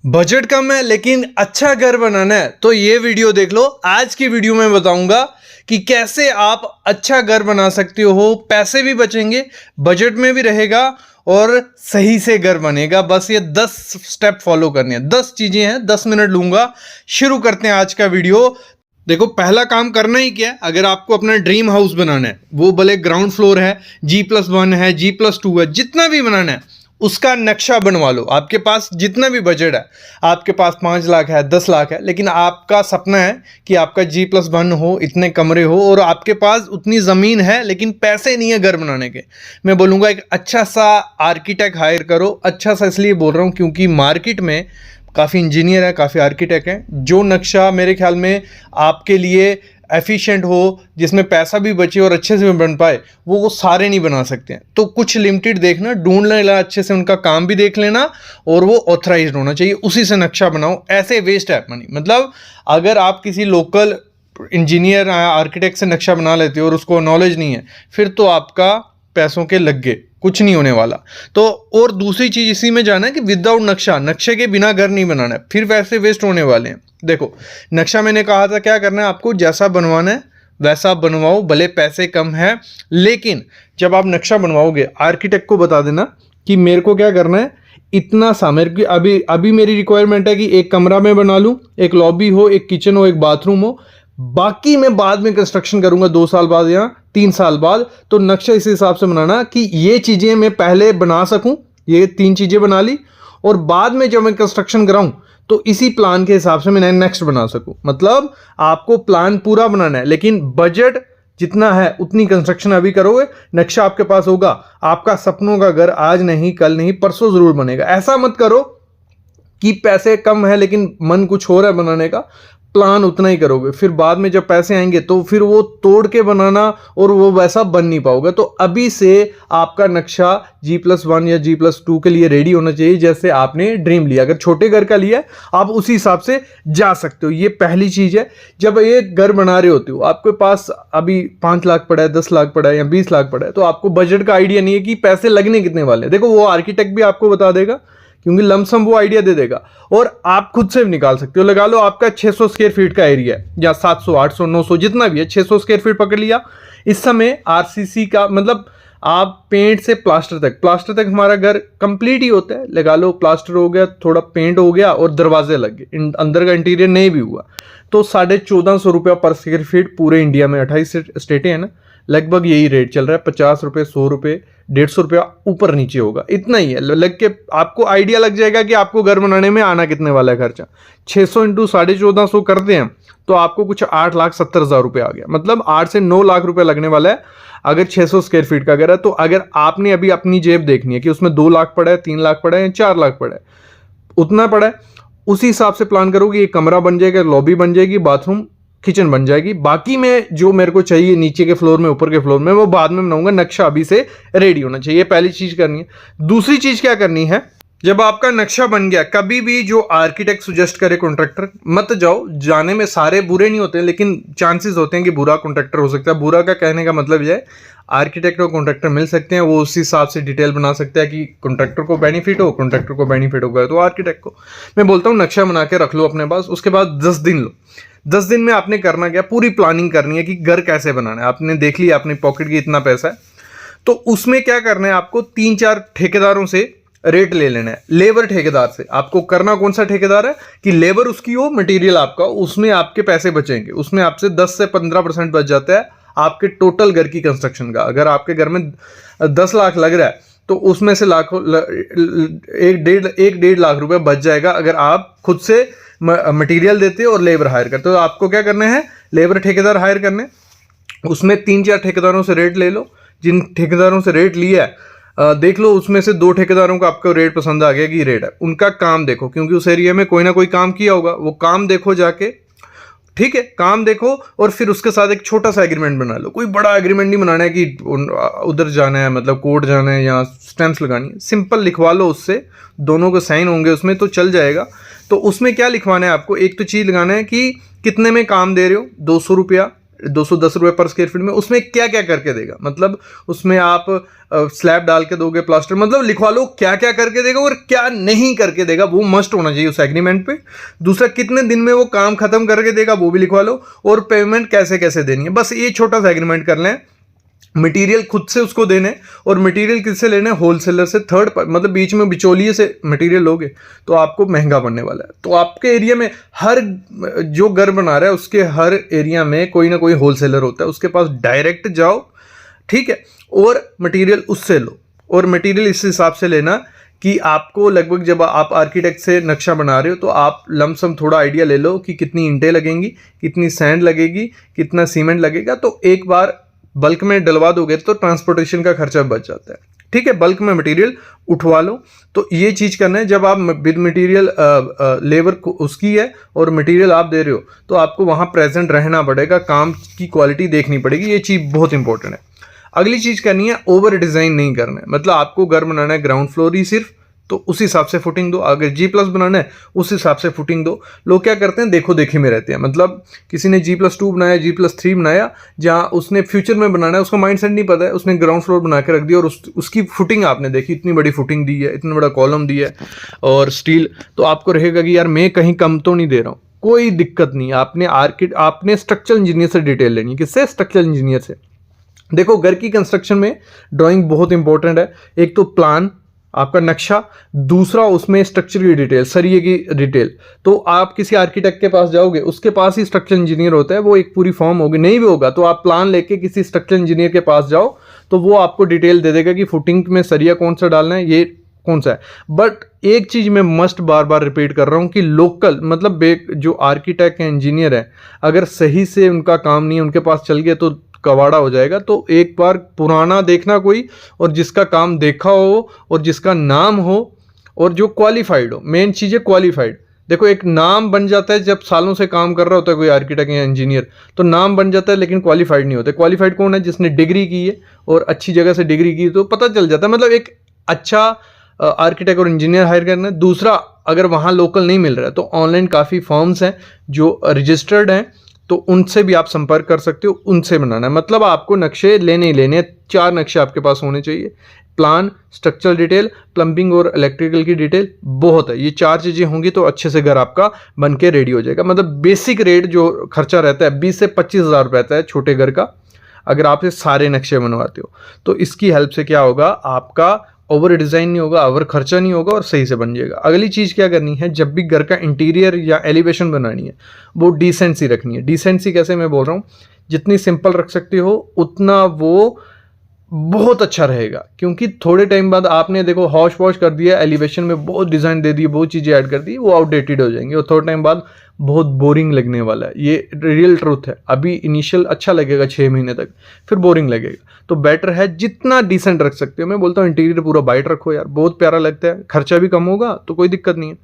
Budget कम है लेकिन अच्छा घर बनाना है तो ये वीडियो देख लो। आज की वीडियो में बताऊंगा कि कैसे आप अच्छा घर बना सकते हो, पैसे भी बचेंगे, बजट में भी रहेगा और सही से घर बनेगा। बस ये 10 स्टेप फॉलो करने हैं, 10 चीजें हैं, 10 मिनट लूंगा। शुरू करते हैं आज का वीडियो। देखो, पहला काम करना ही क्या है, अगर आपको अपना ड्रीम हाउस बनाना है, वो भले ग्राउंड फ्लोर है, G+1 है, G+2 है, जितना भी बनाना है उसका नक्शा बनवा लो। आपके पास जितना भी बजट है, आपके पास 5 लाख है, 10 लाख है, लेकिन आपका सपना है कि आपका G+1 हो, इतने कमरे हो और आपके पास उतनी ज़मीन है लेकिन पैसे नहीं है घर बनाने के। मैं बोलूँगा एक अच्छा सा आर्किटेक्ट हायर करो। अच्छा सा इसलिए बोल रहा हूँ क्योंकि मार्केट में काफ़ी इंजीनियर है, काफ़ी आर्किटेक्ट हैं। जो नक्शा मेरे ख्याल में आपके लिए एफिशिएंट हो, जिसमें पैसा भी बचे और अच्छे से बन पाए, वो सारे नहीं बना सकते हैं। तो कुछ लिमिटेड देखना, ढूंढ लेना अच्छे से, उनका काम भी देख लेना और वो ऑथराइज्ड होना चाहिए, उसी से नक्शा बनाओ। ऐसे वेस्ट है मनी। मतलब अगर आप किसी लोकल इंजीनियर आर्किटेक्ट से नक्शा बना लेते हो और उसको नॉलेज नहीं है, फिर तो आपका पैसों के लग गए, कुछ नहीं होने वाला। तो और दूसरी चीज इसी में जाना है कि विदाउट नक्शा, नक्शे के बिना घर नहीं बनाना है, फिर वैसे वेस्ट होने वाले हैं। देखो, नक्शा मैंने कहा था क्या करना है, आपको जैसा बनवाना है वैसा बनवाओ, भले पैसे कम है, लेकिन जब आप नक्शा बनवाओगे आर्किटेक्ट को बता देना कि मेरे को क्या करना है, इतना सा मेरे की अभी मेरी रिक्वायरमेंट है कि एक कमरा में बना लूं, एक लॉबी हो, एक किचन हो, एक बाथरूम हो, बाकी मैं बाद में कंस्ट्रक्शन करूंगा 2 साल बाद या 3 साल बाद। तो नक्शा इस हिसाब से बनाना कि ये चीजें मैं पहले बना सकूं, ये 3 चीजें बना ली और बाद में जब मैं कंस्ट्रक्शन कराऊं तो इसी प्लान के हिसाब से मैं नेक्स्ट बना सकूं। मतलब आपको प्लान पूरा बनाना है, लेकिन बजट जितना है उतनी कंस्ट्रक्शन अभी करोगे, नक्शा आपके पास होगा, आपका सपनों का घर आज नहीं, कल नहीं, परसों जरूर बनेगा। ऐसा मत करो कि पैसे कम है लेकिन मन कुछ हो रहा है बनाने का, प्लान उतना ही करोगे, फिर बाद में जब पैसे आएंगे तो फिर वो तोड़ के बनाना और वो वैसा बन नहीं पाओगे। तो अभी से आपका नक्शा G+1 या G+2 के लिए रेडी होना चाहिए, जैसे आपने ड्रीम लिया। अगर छोटे घर का लिया है आप उसी हिसाब से जा सकते हो। ये पहली चीज है। जब ये घर बना रहे होते हो, आपके पास अभी 5 लाख पड़ा है, 10 लाख पड़ा है या 20 लाख पड़ा है, तो आपको बजट का आइडिया नहीं है कि पैसे लगने कितने वाले हैं। देखो, वो आर्किटेक्ट भी आपको बता देगा क्योंकि लमसम वो आइडिया दे देगा और आप खुद से भी निकाल सकते हो। लगा लो आपका 600 स्क्वायर फीट का एरिया है या 700, 800, 900 जितना भी है, 600 स्क्वायर फीट पकड़ लिया। इस समय आरसीसी का मतलब आप पेंट से प्लास्टर तक हमारा घर कंप्लीट ही होता है। लगा लो प्लास्टर हो गया, थोड़ा पेंट हो गया और दरवाजे लग गए, अंदर का इंटीरियर नहीं भी हुआ, तो 1450 रुपया पर स्क्वायर फीट पूरे इंडिया में 28 स्टेटें हैं ना, लगभग यही रेट चल रहा है। 50 रुपये, 100 रुपये, 150 रुपया ऊपर नीचे होगा, इतना ही है। लग के आपको आइडिया लग जाएगा कि आपको घर बनाने में आना कितने वाला है खर्चा। 600 इंटू 1450 करते हैं तो आपको कुछ 8,70,000 रुपये आ गया। मतलब 8 से 9 लाख रुपए लगने वाला है अगर 600 स्क्वायर फीट का घर है। तो अगर आपने अभी अपनी जेब देखनी है कि उसमें 2 लाख पड़ा है, 3 लाख पड़ा है या 4 लाख पड़ा है, उतना पड़ा है, उसी हिसाब से प्लान करोगे। ये कमरा बन जाएगा, लॉबी बन जाएगी, बाथरूम, किचन बन जाएगी। बाकी में जो मेरे को चाहिए नीचे के फ्लोर में, ऊपर के फ्लोर में, वो बाद में बनाऊंगा। नक्शा अभी से रेडी होना चाहिए, पहली चीज करनी है। दूसरी चीज क्या करनी है, जब आपका नक्शा बन गया, कभी भी जो आर्किटेक्ट सुजेस्ट करे कॉन्ट्रैक्टर, मत जाओ। जाने में सारे बुरे नहीं होते, लेकिन चांसेस होते हैं कि बुरा कॉन्ट्रैक्टर हो सकता है। बुरा का कहने का मतलब यह है, आर्किटेक्ट और कॉन्ट्रैक्टर मिल सकते हैं, वो उस हिसाब से डिटेल बना सकते हैं कि कॉन्ट्रैक्टर को बेनिफिट हो, कॉन्ट्रैक्टर को बेनिफिट होगा तो आर्किटेक्ट को। मैं बोलता हूँ नक्शा बना के रख लो अपने पास, उसके बाद 10 दिन लो। 10 दिन में आपने करना क्या, पूरी प्लानिंग करनी है कि घर कैसे बनाना है। आपने देख लिया अपनी पॉकेट की इतना पैसा है, तो उसमें क्या करना है, आपको 3-4 ठेकेदारों से रेट ले लेना है। लेबर ठेकेदार से आपको करना कौन सा ठेकेदार है कि लेबर उसकी हो, मटेरियल आपका, उसमें आपके पैसे बचेंगे। उसमें आपसे 10 से 15% बच जाता है आपके टोटल घर की कंस्ट्रक्शन का। अगर आपके घर में 10 लाख लग रहा है तो उसमें से एक डेढ़ लाख रुपए बच जाएगा अगर आप खुद से मटेरियल देते हो और लेबर हायर करते हो। तो आपको क्या करना है, लेबर ठेकेदार हायर करने, उसमें 3-4 ठेकेदारों से रेट ले लो। जिन ठेकेदारों से रेट लिया है देख लो, उसमें से 2 ठेकेदारों का आपको रेट पसंद आ गया कि रेट है, उनका काम देखो, क्योंकि उस एरिया में कोई ना कोई काम किया होगा, वो काम देखो जाके, ठीक है, काम देखो और फिर उसके साथ एक छोटा सा एग्रीमेंट बना लो। कोई बड़ा एग्रीमेंट नहीं बनाना है कि उधर जाना है, मतलब कोर्ट जाना है या स्टैंप्स लगानी है, सिंपल लिखवा लो, उससे दोनों को साइन होंगे उसमें तो चल जाएगा। तो उसमें क्या लिखवाना है आपको, एक तो चीज़ लगाना है कि कितने में काम दे रहे हो, 200 रुपया 210 रुपये पर स्क्वायर फीट में, उसमें क्या क्या करके देगा, मतलब उसमें आप स्लैब डाल के दोगे, प्लास्टर, मतलब लिखवा लो क्या क्या करके देगा और क्या नहीं करके देगा, वो मस्ट होना चाहिए उस एग्रीमेंट पे। दूसरा, कितने दिन में वो काम खत्म करके देगा वो भी लिखवा लो, और पेमेंट कैसे कैसे देनी है, बस ये छोटा सा एग्रीमेंट कर लें। मटेरियल खुद से उसको देने, और मटेरियल किससे लेने, होलसेलर से, थर्ड पर, मतलब बीच में बिचौलिए से मटेरियल लोगे तो आपको महंगा पड़ने वाला है। तो आपके एरिया में हर जो घर बना रहा है उसके हर एरिया में कोई ना कोई होलसेलर होता है, उसके पास डायरेक्ट जाओ, ठीक है, और मटेरियल उससे लो। और मटेरियल इस हिसाब से लेना कि आपको लगभग, जब आप आर्किटेक्ट से नक्शा बना रहे हो तो आप लमसम थोड़ा आइडिया ले लो कि कितनी ईंटें लगेंगी, कितनी सैंड लगेगी, कितना सीमेंट लगेगा। तो एक बार बल्क में डलवा दोगे तो ट्रांसपोर्टेशन का खर्चा बच जाता है, ठीक है, बल्क में मटेरियल उठवा लो। तो ये चीज़ करना है, जब आप विद मटेरियल लेबर उसकी है और मटेरियल आप दे रहे हो तो आपको वहाँ प्रेजेंट रहना पड़ेगा, काम की क्वालिटी देखनी पड़ेगी, ये चीज़ बहुत इंपॉर्टेंट है। अगली चीज़ करनी है, ओवर डिज़ाइन नहीं करना है, मतलब आपको घर बनाना है ग्राउंड फ्लोर ही सिर्फ, तो उस हिसाब से फुटिंग दो। अगर G+ बनाना है उस हिसाब से फुटिंग दो। लोग क्या करते हैं, देखो देखी में रहते हैं, मतलब किसी ने G+2 बनाया, G+3 बनाया, जहाँ उसने फ्यूचर में बनाना है, उसका माइंडसेट नहीं पता है, उसने ग्राउंड फ्लोर बना के रख दिया और उसकी फुटिंग आपने देखी, इतनी बड़ी फुटिंग दी है, इतना बड़ा कॉलम दिया है और स्टील, तो आपको रहेगा कि यार मैं कहीं कम तो नहीं दे रहा हूँ। कोई दिक्कत नहीं, आपने स्ट्रक्चरल इंजीनियर से डिटेल लेनी है। किससे? स्ट्रक्चरल इंजीनियर से। देखो, घर की कंस्ट्रक्शन में ड्राइंग बहुत इंपॉर्टेंट है। एक तो प्लान, आपका नक्शा, दूसरा उसमें स्ट्रक्चर की डिटेल, सरिये की डिटेल। तो आप किसी आर्किटेक्ट के पास जाओगे, उसके पास ही स्ट्रक्चर इंजीनियर होता है, वो एक पूरी फॉर्म होगी। नहीं भी होगा तो आप प्लान लेके किसी स्ट्रक्चर इंजीनियर के पास जाओ, तो वो आपको डिटेल दे देगा कि फुटिंग में सरिया कौन सा डालना है, ये कौन सा है। बट एक चीज मैं मस्ट बार बार रिपीट कर रहा हूं कि लोकल, मतलब जो आर्किटेक्ट है, इंजीनियर है, अगर सही से उनका काम नहीं है, उनके पास चल गया तो कवाड़ा हो जाएगा। तो एक बार पुराना देखना कोई, और जिसका काम देखा हो और जिसका नाम हो और जो क्वालिफाइड हो। मेन चीज़ है क्वालिफाइड। देखो, एक नाम बन जाता है जब सालों से काम कर रहा होता है कोई आर्किटेक्ट या इंजीनियर, तो नाम बन जाता है लेकिन क्वालिफाइड नहीं होता। क्वालिफाइड कौन है? जिसने डिग्री की है और अच्छी जगह से डिग्री की, तो पता चल जाता है। मतलब एक अच्छा आर्किटेक्ट और इंजीनियर हायर करना है। दूसरा, अगर वहाँ लोकल नहीं मिल रहा है तो ऑनलाइन काफ़ी फॉर्म्स हैं जो रजिस्टर्ड हैं, तो उनसे भी आप संपर्क कर सकते हो, उनसे बनाना है। मतलब आपको नक्शे लेने ही लेने, 4 नक्शे आपके पास होने चाहिए, प्लान, स्ट्रक्चरल डिटेल, प्लम्बिंग और इलेक्ट्रिकल की डिटेल, बहुत है। ये 4 चीज़ें होंगी तो अच्छे से घर आपका बन के रेडी हो जाएगा। मतलब बेसिक रेट जो खर्चा रहता है 20 से 25 हज़ार रुपये रहता है छोटे घर का, अगर आप ये सारे नक्शे बनवाते हो। तो इसकी हेल्प से क्या होगा, आपका ओवर डिज़ाइन नहीं होगा, ओवर खर्चा नहीं होगा और सही से बन जाएगा। अगली चीज़ क्या करनी है, जब भी घर का इंटीरियर या एलिवेशन बनानी है वो डिसेंसी रखनी है। डिसेंसी कैसे, मैं बोल रहा हूँ, जितनी सिंपल रख सकते हो उतना वो बहुत अच्छा रहेगा। क्योंकि थोड़े टाइम बाद आपने देखो हॉश वॉश कर दिया, एलिवेशन में बहुत डिज़ाइन दे दिए, बहुत चीज़ें ऐड कर दी, वो आउटडेटेड हो जाएंगे और थोड़े टाइम बाद बहुत बोरिंग लगने वाला है। ये रियल ट्रूथ है। अभी इनिशियल अच्छा लगेगा 6 महीने तक, फिर बोरिंग लगेगा। तो बेटर है जितना डिसेंट रख सकते हो। मैं बोलता हूँ इंटीरियर पूरा वाइट रखो यार, बहुत प्यारा लगता है, खर्चा भी कम होगा तो कोई दिक्कत नहीं है।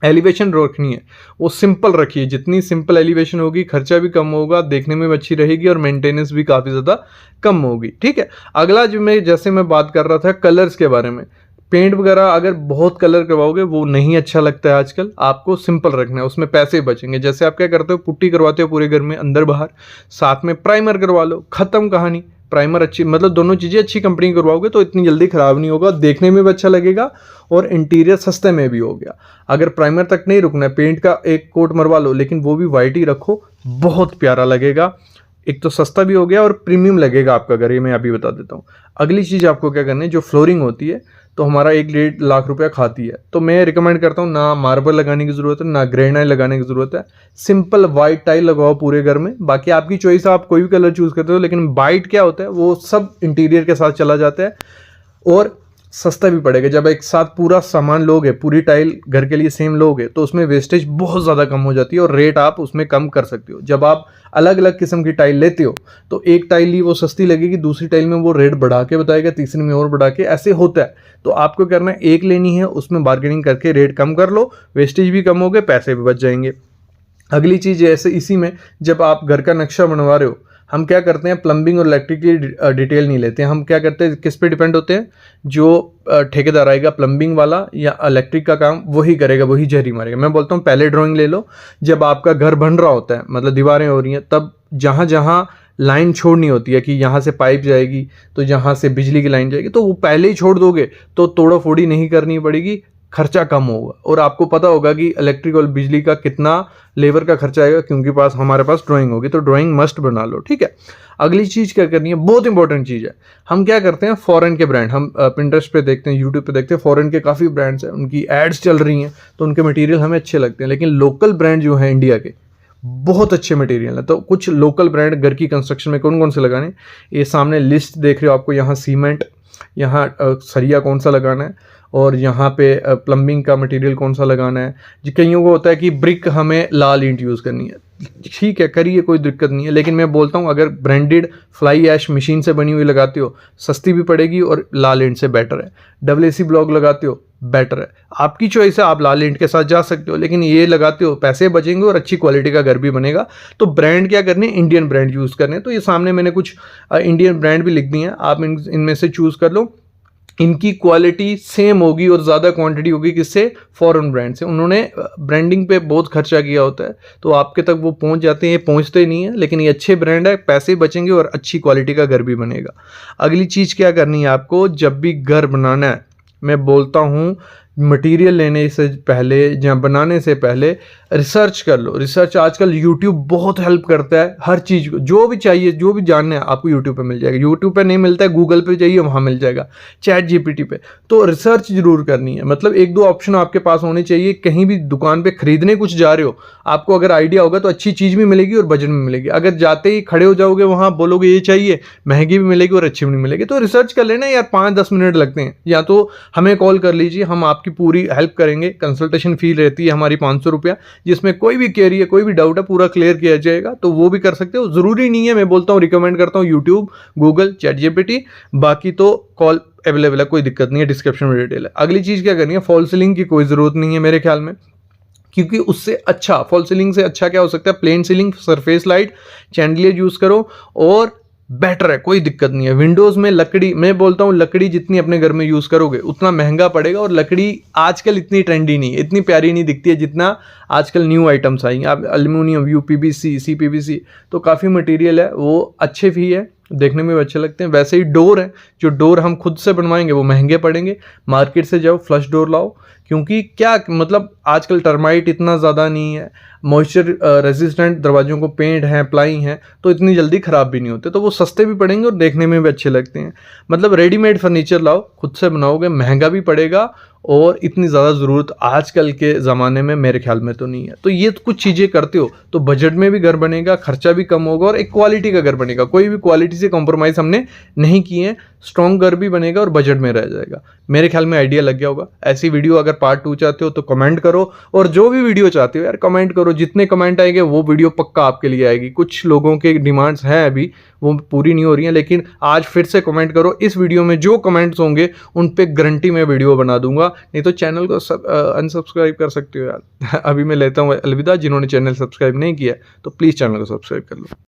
एलिवेशन रखनी है वो सिंपल रखिए, जितनी सिंपल एलिवेशन होगी खर्चा भी कम होगा, देखने में भी अच्छी रहेगी और मेंटेनेंस भी काफ़ी ज़्यादा कम होगी। ठीक है, अगला जैसे मैं बात कर रहा था कलर्स के बारे में। पेंट वगैरह अगर बहुत कलर करवाओगे वो नहीं अच्छा लगता है आजकल, आपको सिंपल रखना है, उसमें पैसे बचेंगे। जैसे आप क्या करते हो, पुट्टी करवाते हो पूरे घर में अंदर बाहर, साथ में प्राइमर करवा लो, खत्म कहानी। प्राइमर अच्छी, मतलब दोनों चीज़ें अच्छी कंपनी की करवाओगे तो इतनी जल्दी ख़राब नहीं होगा, देखने में भी अच्छा लगेगा और इंटीरियर सस्ते में भी हो गया। अगर प्राइमर तक नहीं रुकना है, पेंट का एक कोट मरवा लो, लेकिन वो भी वाइट ही रखो, बहुत प्यारा लगेगा। एक तो सस्ता भी हो गया और प्रीमियम लगेगा आपका घर, ये मैं अभी बता देता हूँ। अगली चीज़ आपको क्या करनी है, जो फ्लोरिंग होती है तो हमारा 1-1.5 लाख रुपया खाती है। तो मैं रिकमेंड करता हूँ ना मार्बल लगाने की ज़रूरत है, ना ग्रेनाइट लगाने की ज़रूरत है। सिंपल वाइट टाइल लगाओ पूरे घर में। बाकी आपकी चॉइस है, आप कोई भी कलर चूज़ करते हो, लेकिन वाइट क्या होता है वो सब इंटीरियर के साथ चला जाता है और सस्ता भी पड़ेगा। जब एक साथ पूरा सामान लोगे, पूरी टाइल घर के लिए सेम लोगे, तो उसमें वेस्टेज बहुत ज़्यादा कम हो जाती है और रेट आप उसमें कम कर सकते हो। जब आप अलग अलग किस्म की टाइल लेते हो तो एक टाइल ही वो सस्ती लगेगी, दूसरी टाइल में वो रेट बढ़ा के बताएगा, तीसरी में और बढ़ा के, ऐसे होता है। तो आपको करना है, एक लेनी है उसमें बार्गेनिंग करके रेट कम कर लो, वेस्टेज भी कम हो गए, पैसे भी बच जाएंगे। अगली चीज़ ऐसे इसी में, जब आप घर का नक्शा बनवा रहे हो, हम क्या करते हैं, प्लम्बिंग और इलेक्ट्रिक की डिटेल नहीं लेते हैं। हम क्या करते हैं, किस पे डिपेंड होते हैं, जो ठेकेदार आएगा प्लम्बिंग वाला या इलेक्ट्रिक का काम वही करेगा, वही जहरी मारेगा। मैं बोलता हूँ पहले ड्राइंग ले लो, जब आपका घर बन रहा होता है, मतलब दीवारें हो रही हैं, तब जहाँ जहाँ लाइन छोड़नी होती है कि यहाँ से पाइप जाएगी तो यहाँ से बिजली की लाइन जाएगी, तो वो पहले ही छोड़ दोगे तो तोड़ा फोड़ी नहीं करनी पड़ेगी, खर्चा कम होगा। और आपको पता होगा कि इलेक्ट्रिक और बिजली का कितना लेबर का खर्चा आएगा, क्योंकि हमारे पास ड्राइंग होगी, तो ड्राइंग मस्ट बना लो, ठीक है। अगली चीज़ क्या करनी है, बहुत इंपॉर्टेंट चीज़ है, हम क्या करते हैं फॉरेन के ब्रांड, हम पिंटरेस्ट पे देखते हैं, यूट्यूब पे देखते हैं, फॉरेन के काफ़ी ब्रांड्स हैं, उनकी एड्स चल रही हैं तो उनके मटेरियल हमें अच्छे लगते हैं, लेकिन लोकल ब्रांड जो हैं इंडिया के बहुत अच्छे मटेरियल है। तो कुछ लोकल ब्रांड घर की कंस्ट्रक्शन में कौन कौन से लगाने, ये सामने लिस्ट देख रहे हो आपको, यहाँ सीमेंट, यहाँ सरिया कौन सा लगाना है, और यहाँ पे प्लम्बिंग का मटेरियल कौन सा लगाना है। जी कईयों को होता है कि ब्रिक हमें लाल ईंट यूज़ करनी है, ठीक है करिए, कोई दिक्कत नहीं है, लेकिन मैं बोलता हूँ अगर ब्रांडेड फ्लाई ऐश मशीन से बनी हुई लगाते हो सस्ती भी पड़ेगी और लाल ईंट से बेटर है। WAC ब्लॉक लगाते हो बेटर है, आपकी चॉइस है, आप लाल ईंट के साथ जा सकते हो, लेकिन ये लगाते हो पैसे बचेंगे और अच्छी क्वालिटी का घर भी बनेगा। तो ब्रांड क्या करने, इंडियन ब्रांड यूज़ करने। तो ये सामने मैंने कुछ इंडियन ब्रांड भी लिख दिए हैं, आप इनमें से चूज़ कर लो। इनकी क्वालिटी सेम होगी और ज़्यादा क्वांटिटी होगी किससे, फॉरेन ब्रांड से। उन्होंने ब्रांडिंग पे बहुत खर्चा किया होता है तो आपके तक वो पहुंच जाते हैं, ये पहुंचते नहीं है, लेकिन ये अच्छे ब्रांड है, पैसे बचेंगे और अच्छी क्वालिटी का घर भी बनेगा। अगली चीज़ क्या करनी है आपको, जब भी घर बनाना है, मैं बोलता हूँ मटेरियल लेने से पहले या बनाने से पहले रिसर्च कर लो। रिसर्च आजकल यूट्यूब बहुत हेल्प करता है, हर चीज़ को जो भी चाहिए, जो भी जानना है आपको यूट्यूब पे मिल जाएगा। यूट्यूब पे नहीं मिलता है, गूगल पे चाहिए वहाँ मिल जाएगा, चैट GPT पे। तो रिसर्च जरूर करनी है, मतलब एक दो ऑप्शन आपके पास होने चाहिए। कहीं भी दुकान पे खरीदने कुछ जा रहे हो, आपको अगर आइडिया होगा तो अच्छी चीज़ भी मिलेगी और बजट में मिलेगी। अगर जाते ही खड़े हो जाओगे वहाँ बोलोगे ये चाहिए, महंगी भी मिलेगी और अच्छी भी नहीं मिलेगी। तो रिसर्च कर लेना यार, 5-10 मिनट लगते हैं, या तो हमें कॉल कर लीजिए, हम आपकी पूरी हेल्प करेंगे। कंसल्टेशन फी रहती है हमारी 500 रुपया, जिसमें कोई भी क्वेरी है, कोई भी डाउट है, पूरा क्लियर किया जाएगा। तो वो भी कर सकते हो, ज़रूरी नहीं है, मैं बोलता हूँ रिकमेंड करता हूँ यूट्यूब, गूगल, चैट GPT, बाकी तो कॉल अवेलेबल है, कोई दिक्कत नहीं है, डिस्क्रिप्शन में डिटेल है। अगली चीज़ क्या करनी है, फॉल सीलिंग की कोई ज़रूरत नहीं है मेरे ख्याल में, क्योंकि उससे अच्छा, फॉल सीलिंग से अच्छा क्या हो सकता है, plain ceiling, surface light, chandelier use करो और बेटर है, कोई दिक्कत नहीं है। विंडोज़ में लकड़ी, मैं बोलता हूँ लकड़ी जितनी अपने घर में यूज़ करोगे उतना महंगा पड़ेगा, और लकड़ी आजकल इतनी ट्रेंडी नहीं है, इतनी प्यारी नहीं दिखती है जितना आजकल न्यू आइटम्स आई हैं। आप एल्यूमिनियम, UPVC, CPVC, तो काफ़ी मटेरियल है, वो अच्छे भी है, देखने में भी अच्छे लगते हैं। वैसे ही डोर है, जो डोर हम खुद से बनवाएंगे वो महंगे पड़ेंगे। मार्केट से जाओ, फ्लश डोर लाओ, क्योंकि क्या मतलब आजकल टर्माइट इतना ज़्यादा नहीं है, मॉइस्चर रेजिस्टेंट दरवाजों को पेंट है, प्लाई हैं, तो इतनी जल्दी ख़राब भी नहीं होते, तो वो सस्ते भी पड़ेंगे और देखने में भी अच्छे लगते हैं। मतलब रेडीमेड फर्नीचर लाओ, खुद से बनाओगे, महंगा भी पड़ेगा और इतनी ज़्यादा ज़रूरत आजकल के ज़माने में मेरे ख्याल में तो नहीं है। तो ये कुछ चीज़ें करते हो तो बजट में भी घर बनेगा, खर्चा भी कम होगा और एक क्वालिटी का घर बनेगा। कोई भी क्वालिटी से कॉम्प्रोमाइज़ हमने नहीं किए हैं, स्ट्रॉन्ग घर भी बनेगा और बजट में रह जाएगा। मेरे ख्याल में आइडिया लग गया होगा। ऐसी वीडियो अगर पार्ट 2 चाहते हो तो कमेंट करो, और जो भी वीडियो चाहते हो यार कमेंट करो, जितने कमेंट आएंगे वो वीडियो पक्का आपके लिए आएगी। कुछ लोगों के डिमांड्स हैं अभी वो पूरी नहीं हो रही हैं, लेकिन आज फिर से कमेंट करो। इस वीडियो में जो कमेंट्स होंगे उन पे गारंटी में वीडियो बना दूंगा, नहीं तो चैनल को अनसब्सक्राइब कर सकते हो यार। अभी मैं लेता हूँ अलविदा। जिन्होंने चैनल सब्सक्राइब नहीं किया तो प्लीज़ चैनल को सब्सक्राइब कर लो।